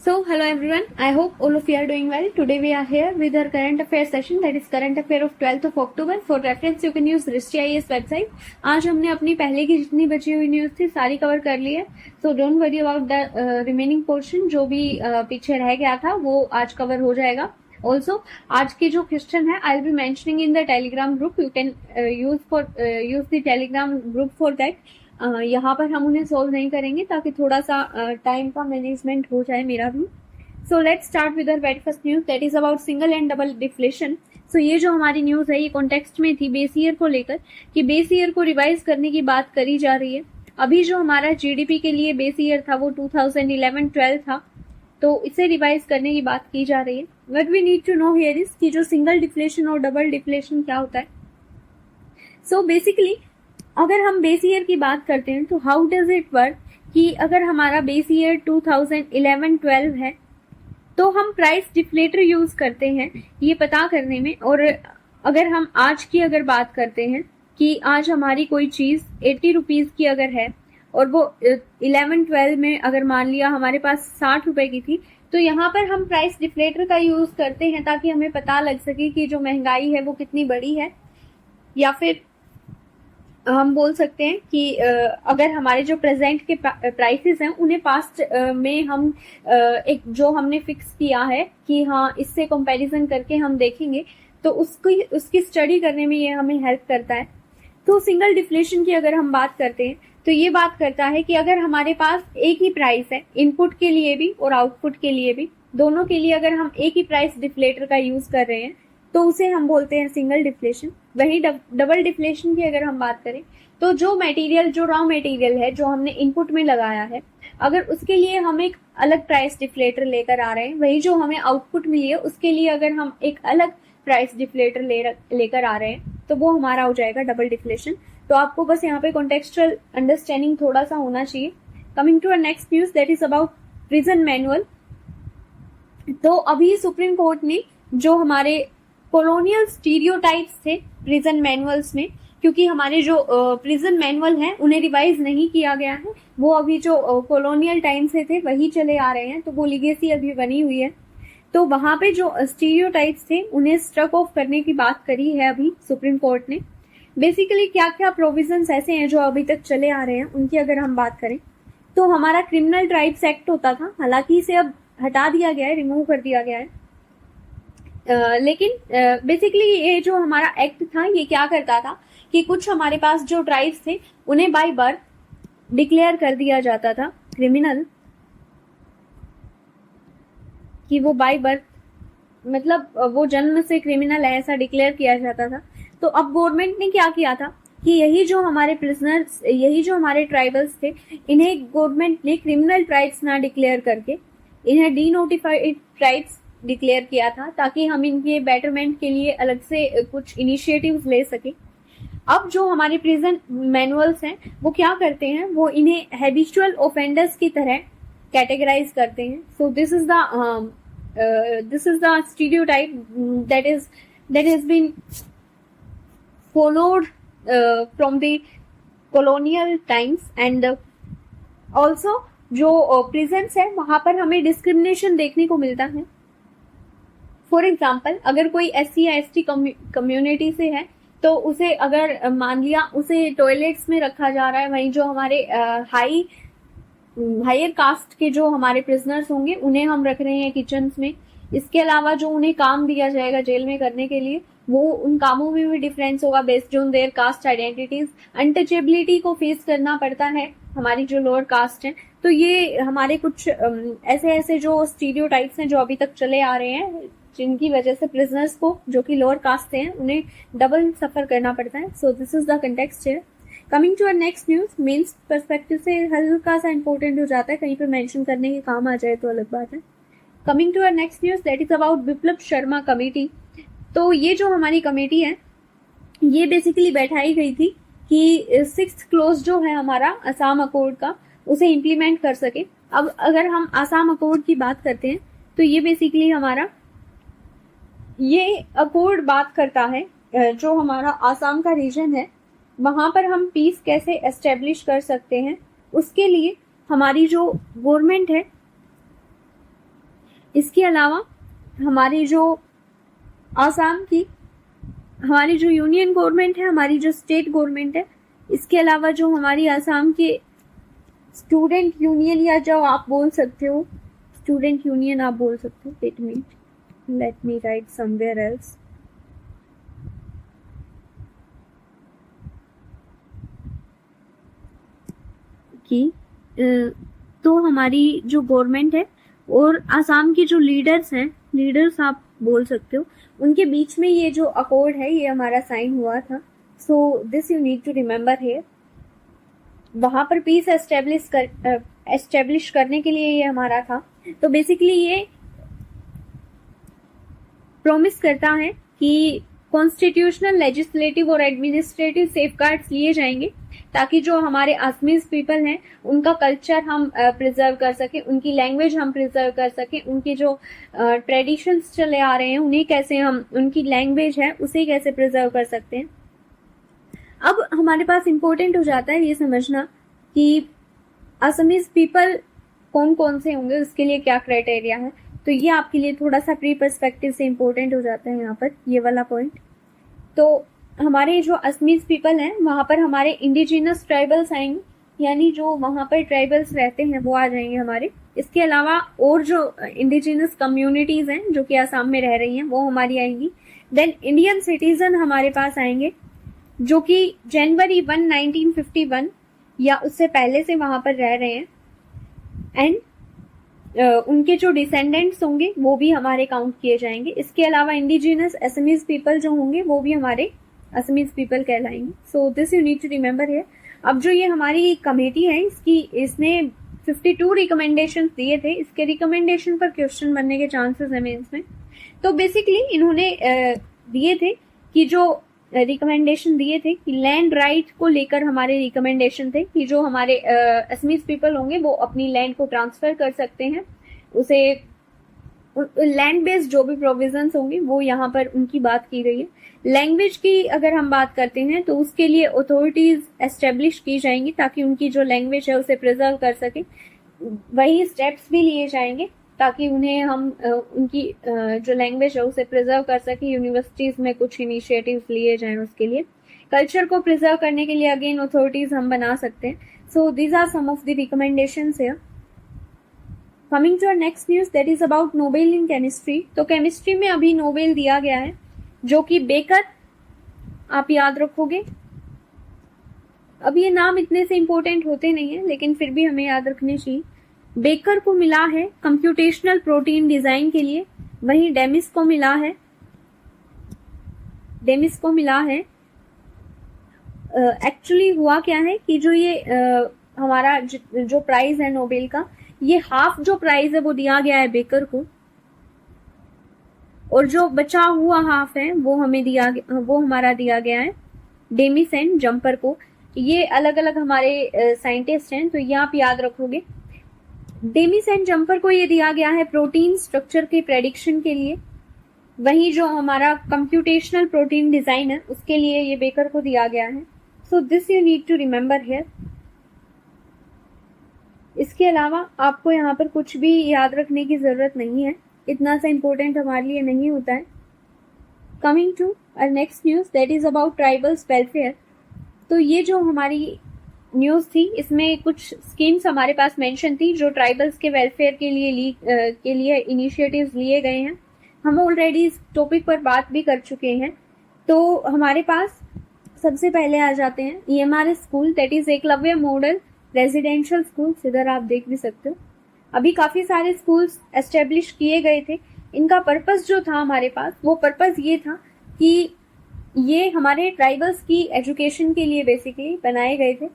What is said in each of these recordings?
Hello everyone. I hope all of you are doing well. Today we are here with our current affairs session, that is current affair of 12th of October. For reference you can use Drishti IAS website. आज हमने अपनी पहले की जितनी बची हुई news थी सारी कवर कर ली है. So don't worry about the remaining portion. जो भी पीछे रह गया था वो आज कवर हो जाएगा. Also आज के जो क्वेश्चन है I'll be mentioning in the Telegram group. You can use the Telegram group for that. यहाँ पर हम उन्हें सोल्व नहीं करेंगे ताकि थोड़ा सा टाइम का मैनेजमेंट हो जाए मेरा भी. So let's start with our very first news, that is about single and double deflation. So ये जो हमारी न्यूज है ये कॉन्टेक्स्ट में थी बेस ईयर को लेकर कि बेस ईयर को रिवाइज करने की बात करी जा रही है. अभी जो हमारा जीडीपी के लिए बेस ईयर था वो 2011-12 था, तो इसे रिवाइज करने की बात की जा रही है. What we need to know here is कि जो सिंगल डिफ्लेशन और डबल डिफ्लेशन क्या होता है. सो बेसिकली अगर हम बेस ईयर की बात करते हैं तो हाउ डज इट वर्क कि अगर हमारा बेस ईयर 2011-12 है तो हम प्राइस डिफ्लेटर यूज करते हैं ये पता करने में. और अगर हम आज की अगर बात करते हैं कि आज हमारी कोई चीज 80 रुपीज की अगर है और वो 11-12 में अगर मान लिया हमारे पास 60 रुपए की थी, तो यहाँ पर हम प्राइस डिफ्लेटर का यूज करते हैं ताकि हमें पता लग सके कि जो महंगाई है वो कितनी बड़ी है. या फिर हम बोल सकते हैं कि अगर हमारे जो प्रेजेंट के प्राइसेस हैं उन्हें पास्ट में हम एक जो हमने फिक्स किया है कि हाँ इससे कंपैरिजन करके हम देखेंगे, तो उसकी स्टडी करने में ये हमें हेल्प करता है. तो सिंगल डिफ्लेशन की अगर हम बात करते हैं तो ये बात करता है कि अगर हमारे पास एक ही प्राइस है इनपुट के लिए भी और आउटपुट के लिए भी, दोनों के लिए अगर हम एक ही प्राइस डिफ्लेटर का यूज कर रहे हैं तो उसे हम बोलते हैं सिंगल डिफ्लेशन. वही डबल डिफ्लेशन की अगर हम बात करें तो जो मटेरियल जो रॉ मटेरियल है जो हमने इनपुट में लगाया है, अगर उसके लिए हम एक अलग प्राइस डिफ्लेटर लेकर आ रहे हैं, वही जो हमें आउटपुट मिली है उसके लिए अगर हम एक अलग प्राइस डिफ्लेटर लेकर आ रहे हैं तो वो हमारा हो जाएगा डबल डिफ्लेशन. तो आपको बस यहाँ पे कॉन्टेक्चुअल अंडरस्टैंडिंग थोड़ा सा होना चाहिए. Coming to our next news, that is about prison manual. तो अभी सुप्रीम कोर्ट ने जो हमारे कॉलोनियल स्टीरियोटाइप्स थे प्रिजन मैनुअल्स में, क्योंकि हमारे जो प्रिजन मैनुअल हैं उन्हें रिवाइज नहीं किया गया है, वो अभी जो कॉलोनियल टाइम से थे वही चले आ रहे हैं, तो वो लीगेसी अभी बनी हुई है. तो वहां पे जो स्टीरियोटाइप्स थे उन्हें स्ट्रक ऑफ करने की बात करी है अभी सुप्रीम कोर्ट ने. बेसिकली क्या क्या प्रोविजंस ऐसे हैं जो अभी तक चले आ रहे हैं उनकी अगर हम बात करें तो हमारा क्रिमिनल ट्राइब्स एक्ट होता था, हालांकि इसे अब हटा दिया गया है, रिमूव कर दिया गया है. लेकिन बेसिकली ये जो हमारा एक्ट था ये क्या करता था कि कुछ हमारे पास जो ट्राइब्स थे उन्हें बाय बर्थ डिक्लेयर कर दिया जाता था क्रिमिनल, कि वो बाय बर्थ मतलब वो जन्म से क्रिमिनल है ऐसा डिक्लेयर किया जाता था. तो अब गवर्नमेंट ने क्या किया था कि यही जो हमारे प्रिजनर्स, यही जो हमारे ट्राइबल्स थे, इन्हें गवर्नमेंट ने क्रिमिनल ट्राइब्स ना डिक्लेयर करके इन्हें डीनोटिफाइड ट्राइब्स डिक्लेयर किया था ताकि हम इनके बेटरमेंट के लिए अलग से कुछ इनिशिएटिव्स ले सके. अब जो हमारे प्रिजन मैनुअल्स हैं वो क्या करते हैं, वो इन्हें हैबिचुअल ऑफेंडर्स की तरह कैटेगराइज करते हैं. सो this is the stereotype that has been followed from the colonial times. and also जो प्रिजन्स है वहां पर हमें डिस्क्रिमिनेशन देखने को मिलता है. फॉर एग्जाम्पल अगर कोई SC या ST कम्युनिटी से है तो उसे अगर मान लिया उसे टॉयलेट्स में रखा जा रहा है, वहीं जो हमारे हायर कास्ट के जो हमारे प्रिजनर्स होंगे उन्हें हम रख रहे हैं किचन्स में. इसके अलावा जो उन्हें काम दिया जाएगा जेल में करने के लिए वो उन कामों में भी डिफरेंस होगा based on their caste identities. Untouchability को फेस करना पड़ता है हमारी जो लोअर कास्ट है. तो ये हमारे कुछ ऐसे जो स्टीरियोटाइप्स हैं जो अभी तक चले आ रहे हैं जिनकी वजह से प्रिजनर्स को जो कि लोअर कास्ट हैं उन्हें डबल सफर करना पड़ता है. So this is the context here. Coming to our next news, mains perspective से हल्का सा इंपॉर्टेंट हो जाता है, कहीं पे मेंशन करने के काम आ जाए तो अलग बात है. Coming to our next news, that is about Biplab Sharma committee. तो ये जो हमारी कमेटी है ये बेसिकली बैठाई गई थी कि 6th क्लोज जो है हमारा असम अकॉर्ड का उसे इम्प्लीमेंट कर सके. अब अगर हम असम अकॉर्ड की बात करते हैं तो ये बेसिकली हमारा ये अकॉर्ड बात करता है जो हमारा आसाम का रीजन है वहां पर हम पीस कैसे एस्टेब्लिश कर सकते हैं, उसके लिए हमारी जो गवर्नमेंट है इसके अलावा हमारी जो आसाम की हमारी जो यूनियन गवर्नमेंट है, हमारी जो स्टेट गवर्नमेंट है, इसके अलावा जो हमारी आसाम के स्टूडेंट यूनियन, या जो आप बोल सकते हो स्टूडेंट यूनियन आप बोल सकते हो, wait minute, let me write somewhere else, की तो हमारी जो गवर्नमेंट है और आसाम के जो लीडर्स आप बोल सकते हो, उनके बीच में ये जो अकॉर्ड है ये हमारा साइन हुआ था. So this you need to remember here. वहां पर पीस एस्टेब्लिश करने के लिए ये हमारा था. तो बेसिकली ये प्रॉमिस करता है कि कॉन्स्टिट्यूशनल, लेजिस्लेटिव और एडमिनिस्ट्रेटिव सेफगार्ड्स लिए जाएंगे ताकि जो हमारे असमीज पीपल हैं उनका कल्चर हम प्रिजर्व कर सके, उनकी लैंग्वेज हम प्रिजर्व कर सके, उनकी जो ट्रेडिशंस चले आ रहे हैं उन्हें कैसे हम, उनकी लैंग्वेज है उसे कैसे प्रिजर्व कर सकते हैं. अब हमारे पास इम्पोर्टेंट हो जाता है ये समझना कि असमीज पीपल कौन कौन से होंगे, उसके लिए क्या क्राइटेरिया है. तो ये आपके लिए थोड़ा सा प्री पर्सपेक्टिव से इम्पोर्टेंट हो जाता है यहाँ पर ये वाला पॉइंट. तो हमारे जो असमीज पीपल हैं वहां पर हमारे इंडिजिनस ट्राइबल्स आएंगे, यानी जो वहां पर ट्राइबल्स रहते हैं वो आ जाएंगे हमारे. इसके अलावा और जो इंडिजिनस कम्युनिटीज हैं जो कि आसाम में रह रही हैं वो हमारी आएंगी. देन इंडियन सिटीजन हमारे पास आएंगे जो कि जनवरी 1, 1951 या उससे पहले से वहां पर रह रहे हैं. एंड उनके जो डिसेंडेंट्स होंगे वो भी हमारे काउंट किए जाएंगे. इसके अलावा इंडिजिनस असमीज पीपल जो होंगे वो भी हमारे असमीज पीपल कहलाएंगे. So this you need to remember here. अब जो ये हमारी कमेटी है इसने 52 रिकमेंडेशन दिए थे. इसके रिकमेंडेशन पर क्वेश्चन बनने के चांसेस है मेंस में. तो बेसिकली इन्होंने दिए थे कि जो रिकमेंडेशन दिए थे कि लैंड राइट को लेकर हमारे रिकमेंडेशन थे कि जो हमारे असमीज पीपल होंगे वो अपनी लैंड को ट्रांसफर कर सकते हैं, उसे लैंड बेस्ड जो भी प्रोविजंस होंगे वो यहाँ पर उनकी बात की गई है. लैंग्वेज की अगर हम बात करते हैं तो उसके लिए अथॉरिटीज एस्टेब्लिश की जाएंगी ताकि उनकी जो लैंग्वेज है उसे प्रिजर्व कर सके. वही स्टेप्स भी लिए जाएंगे ताकि उन्हें हम उनकी जो लैंग्वेज है उसे प्रिजर्व कर सके. यूनिवर्सिटीज में कुछ इनिशिएटिव्स लिए जाएं उसके लिए. कल्चर को प्रिजर्व करने के लिए अगेन अथॉरिटीज हम बना सकते हैं. So these are some of the recommendations here. Coming to our next news, that is about Nobel in chemistry. तो केमिस्ट्री में अभी नोबेल दिया गया है जो कि बेकर, आप याद रखोगे. अब ये नाम इतने से इंपॉर्टेंट होते नहीं है लेकिन फिर भी हमें याद रखने चाहिए. बेकर को मिला है कंप्यूटेशनल प्रोटीन डिजाइन के लिए. वहीं डेमिस को मिला है एक्चुअली हुआ क्या है कि जो ये हमारा जो प्राइज है नोबेल का, ये हाफ जो प्राइज है वो दिया गया है बेकर को और जो बचा हुआ हाफ है वो हमारा दिया गया है डेमिस एंड जम्पर को. ये अलग अलग हमारे साइंटिस्ट हैं तो ये आप याद रखोगे. डेमिस एंड जम्पर को ये दिया गया है प्रोटीन स्ट्रक्चर के प्रेडिक्शन के लिए. वहीं जो हमारा कंप्यूटेशनल प्रोटीन डिजाइन है उसके लिए ये बेकर को दिया गया है. So this you need to remember here. इसके अलावा आपको यहाँ पर कुछ भी याद रखने की जरूरत नहीं है, इतना सा इम्पोर्टेंट हमारे लिए नहीं होता है. Coming to our next news, that is about tribals welfare. तो ये जो हमारी न्यूज थी इसमें कुछ स्कीम्स हमारे पास मेंशन थी जो ट्राइबल्स के वेलफेयर के लिए इनिशिएटिव्स लिए गए हैं. हम ऑलरेडी इस टॉपिक पर बात भी कर चुके हैं. तो हमारे पास सबसे पहले आ जाते हैं EMRS school, that is Eklavya model residential school. इधर आप देख भी सकते हो. अभी काफी सारे स्कूल्स एस्टेब्लिश किए गए थे. इनका पर्पस जो था हमारे पास, वो पर्पस ये था कि ये हमारे ट्राइबल्स की एजुकेशन के लिए बेसिकली बनाए गए थे.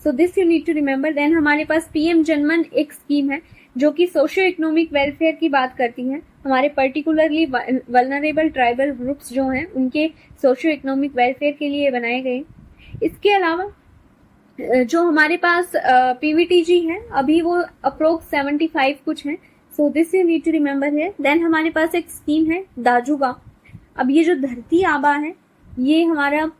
So this you need to remember. Then हमारे पास PM जनमन एक स्कीम है जो कि सोशियो इकोनॉमिक वेलफेयर की बात करती है. हमारे पर्टिकुलरली वल्नरेबल ट्राइबल ग्रुप्स जो हैं उनके सोशियो इकोनॉमिक वेलफेयर के लिए बनाए गए. इसके अलावा जो हमारे पास PVTG है अभी वो अप्रोक्स 75 कुछ है. So this you need to remember here. Then हमारे पास एक स्कीम है दाजुबा. अब ये जो धरती आबा है ये हमारा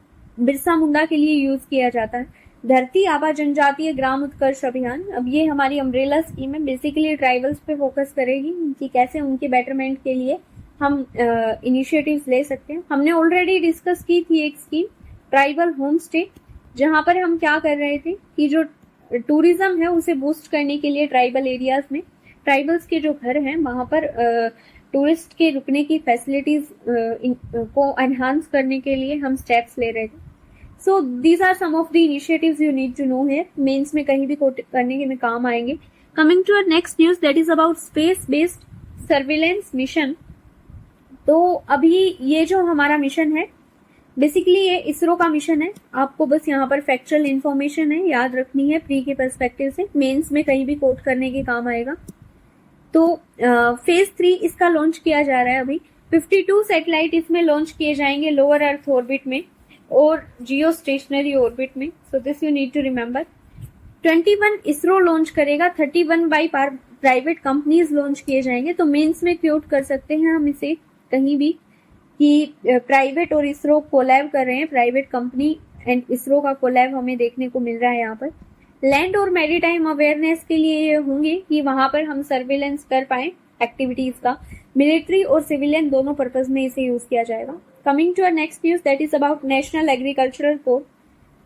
बिरसा मुंडा के लिए यूज किया जाता है. धरती आबा जनजातीय ग्राम उत्कर्ष अभियान, अब ये हमारी अम्ब्रेला स्कीम है, बेसिकली ट्राइबल्स पे फोकस करेगी कि कैसे उनके बेटरमेंट के लिए हम इनिशिएटिव्स ले सकते हैं। हमने ऑलरेडी डिस्कस की थी एक स्कीम ट्राइबल होम स्टे, जहां पर हम क्या कर रहे थे कि जो टूरिज्म है उसे बूस्ट करने के लिए ट्राइबल एरियाज में ट्राइबल्स के जो घर हैं वहां पर टूरिस्ट के रुकने की फैसिलिटीज को एनहांस करने के लिए हम स्टेप्स ले रहे थे। So these are some of the initiatives you need to know here, mains में कहीं भी कोट करने के में काम आएंगे। Coming to our next news that is about space based surveillance mission. तो अभी ये जो हमारा मिशन है बेसिकली ये इसरो का मिशन है, आपको बस यहाँ पर फैक्चुअल इन्फॉर्मेशन है, याद रखनी है प्री के पर्सपेक्टिव से, मेंस में कहीं भी कोट करने के काम आएगा। तो फेज 3 इसका लॉन्च किया जा रहा है अभी। 52 सैटेलाइट इसमें लॉन्च किए जाएंगे लोअर अर्थ ऑर्बिट में और जियो स्टेशनरी ऑर्बिट में, so this you need to remember. 21 ISRO launch करेगा, 31 बाई प्राइवेट कंपनीज लॉन्च किए जाएंगे। तो मेंस में क्योट कर सकते हैं हम इसे कहीं भी कि प्राइवेट और इसरो कोलैब कर रहे हैं, प्राइवेट कंपनी एंड इसरो का कोलैब हमें देखने को मिल रहा है यहाँ पर। लैंड और मैरीटाइम अवेयरनेस के लिए ये होंगे कि वहां पर हम सर्विलेंस कर पाए एक्टिविटीज का, मिलिट्री और सिविलियन दोनों पर्पज में इसे यूज किया जाएगा। Coming to our next news that is about national agricultural code.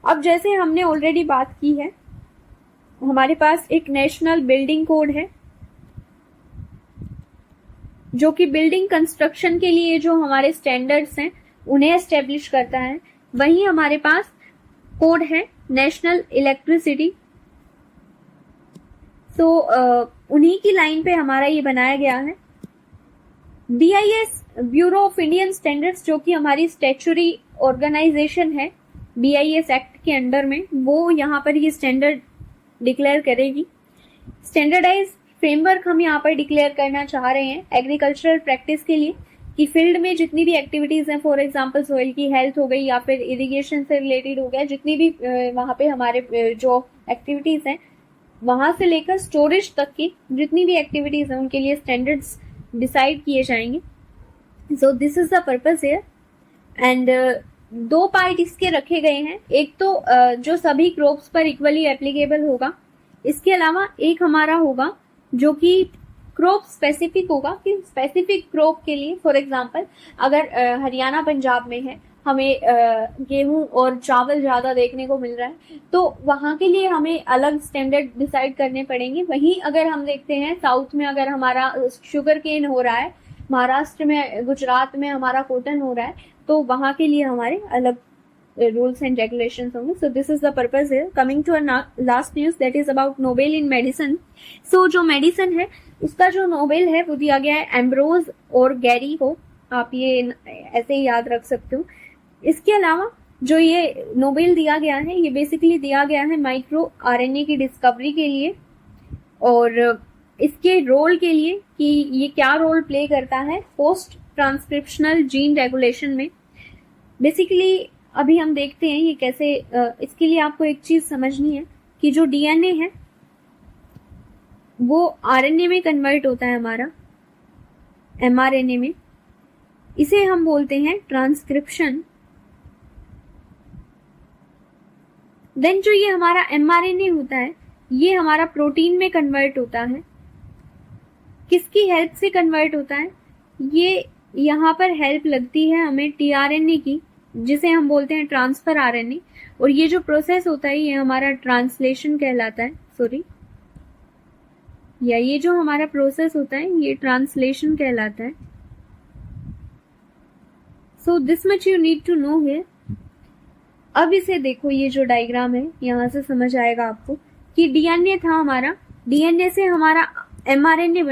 अब जैसे हमने ऑलरेडी बात की है, हमारे पास एक नेशनल बिल्डिंग कोड है जो कि बिल्डिंग कंस्ट्रक्शन के लिए जो हमारे स्टैंडर्ड्स हैं उन्हें एस्टेब्लिश करता है। वहीं हमारे पास कोड है नेशनल इलेक्ट्रिसिटी। तो उन्हीं की लाइन पे हमारा ये बनाया गया है। BIS bureau of Indian standards जो कि हमारी स्टैच्यूटरी ऑर्गेनाइजेशन है BIS एक्ट के अंडर में, वो यहाँ पर ये स्टैंडर्ड डिक्लेयर करेगी। स्टैंडर्डाइज फ्रेमवर्क हम यहाँ पर डिक्लेयर करना चाह रहे हैं एग्रीकल्चरल प्रैक्टिस के लिए कि फील्ड में जितनी भी एक्टिविटीज हैं, फॉर एग्जांपल सोइल की हेल्थ हो गई या फिर इरिगेशन से रिलेटेड हो गया, जितनी भी वहाँ पे हमारे जो एक्टिविटीज हैं वहां से लेकर स्टोरेज तक की जितनी भी एक्टिविटीज हैं उनके लिए स्टैंडर्ड्स डिसाइड किए जाएंगे। सो this is the purpose here and 2 part इसके रखे गए हैं। एक तो जो सभी क्रॉप्स पर इक्वली एप्लीकेबल होगा, इसके अलावा एक हमारा होगा जो कि क्रॉप स्पेसिफिक होगा कि स्पेसिफिक क्रॉप के लिए, फॉर एग्जांपल अगर हरियाणा पंजाब में है, हमें गेहूं और चावल ज्यादा देखने को मिल रहा है तो वहां के लिए हमें अलग स्टैंडर्ड डिसाइड करने पड़ेंगे। वहीं अगर हम देखते हैं साउथ में अगर हमारा शुगर केन हो रहा है, महाराष्ट्र में गुजरात में हमारा कॉटन हो रहा है, तो वहां के लिए हमारे अलग रूल्स एंड रेगुलेशंस होंगे। So this is the purpose है। Coming to last news that is about Nobel in medicine. So जो मेडिसिन है उसका जो नोबेल है वो दिया गया है एम्ब्रोज और गैरी को, आप ये ऐसे ही याद रख सकते हो। इसके अलावा जो ये नोबेल दिया गया है ये बेसिकली दिया गया है माइक्रो RNA की डिस्कवरी के लिए और इसके रोल के लिए कि ये क्या रोल प्ले करता है पोस्ट ट्रांसक्रिप्शनल जीन रेगुलेशन में। बेसिकली अभी हम देखते हैं ये कैसे, इसके लिए आपको एक चीज समझनी है कि जो DNA है वो RNA में कन्वर्ट होता है हमारा mRNA में, इसे हम बोलते हैं ट्रांसक्रिप्शन। देन जो ये हमारा mRNA होता है ये हमारा प्रोटीन में कन्वर्ट होता है। किसकी हेल्प से कन्वर्ट होता है? ये यहाँ पर हेल्प लगती है हमें tRNA की, जिसे हम बोलते हैं ट्रांसफर RNA, और ये जो प्रोसेस होता है ये हमारा ट्रांसलेशन कहलाता है, ये जो हमारा प्रोसेस होता है ये ट्रांसलेशन कहलाता है। So this much you need to know here. अब इसे देखो, ये जो डायग्राम है यहाँ से समझ आएगा आपको कि DNA था हमारा, DNA से हमारा mRNA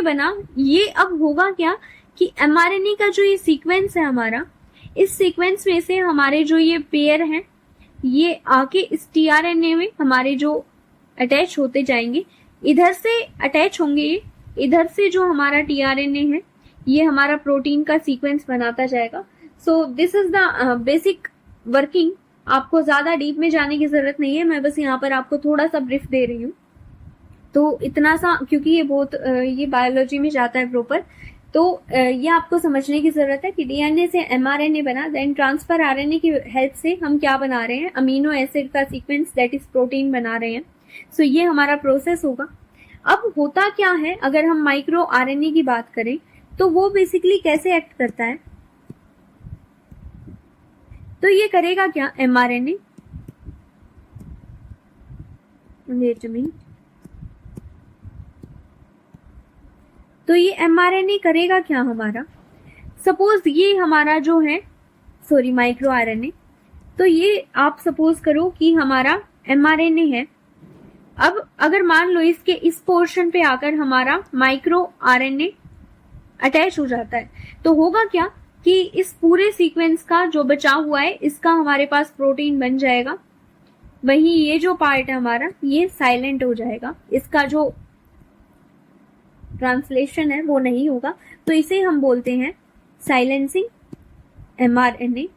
बना। ये अब होगा क्या कि mRNA का जो ये सीक्वेंस है हमारा, इस सीक्वेंस में से हमारे जो ये पेयर हैं ये आके इस tRNA में हमारे जो अटैच होते जाएंगे, इधर से अटैच होंगे ये, इधर से जो हमारा tRNA है ये हमारा प्रोटीन का सीक्वेंस बनाता जाएगा। सो this is the basic working. आपको ज्यादा डीप में जाने की जरूरत नहीं है, मैं बस यहाँ पर आपको थोड़ा सा ब्रीफ दे रही हूँ। तो इतना सा, क्योंकि ये बहुत ये बायोलॉजी में जाता है प्रॉपर, तो ये आपको समझने की जरूरत है कि डीएनए से एमआरएनए बना, देन ट्रांसफर आरएनए की हेल्प से हम क्या बना रहे हैं, अमीनो एसिड का सीक्वेंस दैट इज प्रोटीन बना रहे हैं। सो ये हमारा प्रोसेस होगा। अब होता क्या है, अगर हम माइक्रो आरएनए की बात करें तो वो बेसिकली कैसे एक्ट करता है, तो ये करेगा क्या, एमआरएनए, वेट अ मिनट, तो ये एमआरएनए करेगा क्या हमारा, सपोज ये हमारा जो है, सॉरी माइक्रो आरएनए, तो ये आप सपोज करो कि हमारा एमआरएनए है। अब अगर मान लो इसके इस पोर्शन पे आकर हमारा माइक्रो आरएनए अटैच हो जाता है, तो होगा क्या कि इस पूरे सीक्वेंस का जो बचा हुआ है इसका हमारे पास प्रोटीन बन जाएगा। वहीं ये जो पार्ट है हमारा, ये साइलेंट हो जाएगा, इसका जो ट्रांसलेशन है वो नहीं होगा। तो इसे हम बोलते हैं silencing mRNA.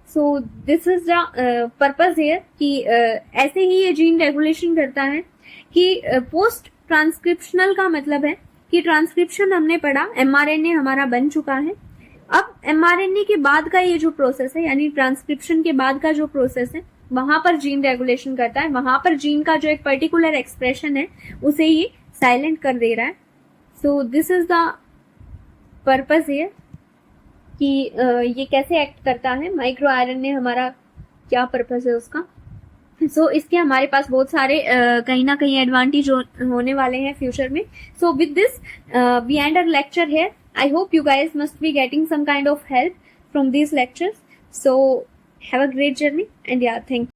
So this is the purpose here कि ऐसे ही ये जीन रेगुलेशन करता है कि पोस्ट ट्रांसक्रिप्शनल का मतलब है कि ट्रांसक्रिप्शन हमने पढ़ा, एमआरएनए हमारा बन चुका है। अब एमआरएनए के बाद का ये जो प्रोसेस है, यानी ट्रांसक्रिप्शन के बाद का जो प्रोसेस है, वहां पर जीन रेगुलेशन करता है, वहां पर जीन का जो एक पर्टिकुलर एक्सप्रेशन है उसे ये साइलेंट कर दे रहा है। So this is the purpose here कि ये कैसे एक्ट करता है, माइक्रो आरएनए हमारा क्या पर्पस है उसका। सो इसके हमारे पास बहुत सारे कहीं ना कहीं एडवांटेज होने वाले हैं फ्यूचर में। So with this we end our lecture here. I hope you guys must be getting some kind of help from these lectures. So have a great journey and yeah, thank you.